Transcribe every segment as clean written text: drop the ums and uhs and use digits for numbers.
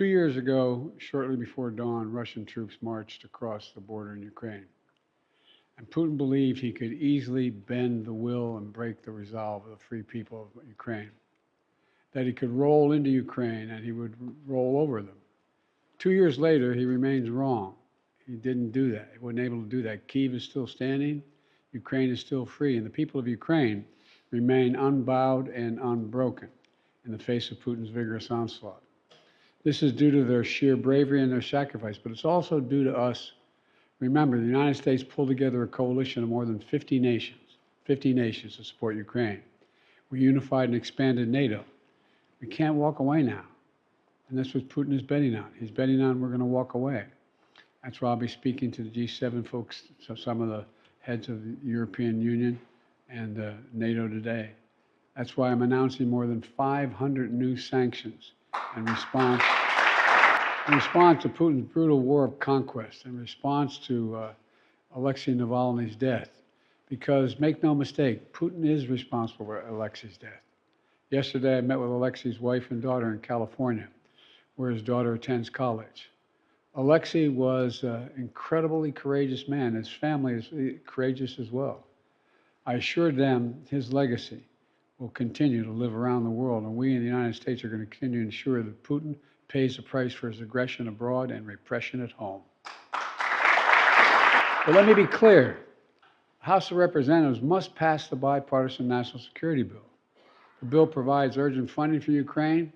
2 years ago, shortly before dawn, Russian troops marched across the border in Ukraine. And Putin believed he could easily bend the will and break the resolve of the free people of Ukraine. That he could roll into Ukraine and he would roll over them. 2 years later, he remains wrong. He didn't do that. He wasn't able to do that. Kyiv is still standing. Ukraine is still free. And the people of Ukraine remain unbowed and unbroken in the face of Putin's vigorous onslaught. This is due to their sheer bravery and their sacrifice, but it's also due to us. Remember, the United States pulled together a coalition of more than 50 nations to support Ukraine. We unified and expanded NATO. We can't walk away now. And that's what Putin is betting on. He's betting on we're going to walk away. That's why I'll be speaking to the G7 folks, so some of the heads of the European Union and NATO today. That's why I'm announcing more than 500 new sanctions in response to Putin's brutal war of conquest, in response to Alexei Navalny's death. Because make no mistake, Putin is responsible for Alexei's death. Yesterday, I met with Alexei's wife and daughter in California, where his daughter attends college. Alexei was an incredibly courageous man. His family is courageous as well. I assured them his legacy will continue to live around the world, and we in the United States are going to continue to ensure that Putin pays the price for his aggression abroad and repression at home. But let me be clear. The House of Representatives must pass the bipartisan national security bill. The bill provides urgent funding for Ukraine,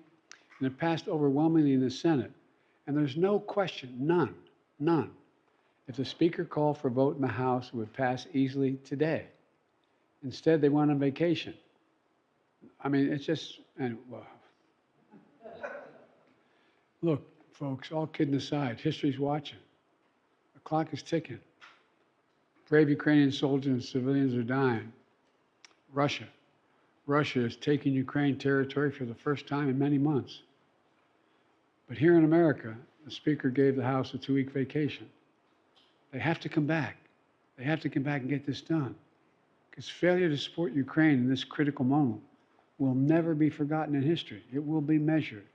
and it passed overwhelmingly in the Senate. And there's no question, none. If the Speaker called for a vote in the House, it would pass easily today. Instead, they went on vacation. I mean, it's just, well. Look, folks, all kidding aside, history's watching. The clock is ticking. Brave Ukrainian soldiers and civilians are dying. Russia is taking Ukraine territory for the first time in many months. But here in America, the Speaker gave the House a 2-week vacation. They have to come back. They have to come back and get this done. Because failure to support Ukraine in this critical moment will never be forgotten in history. It will be measured,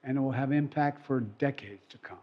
and it will have impact for decades to come.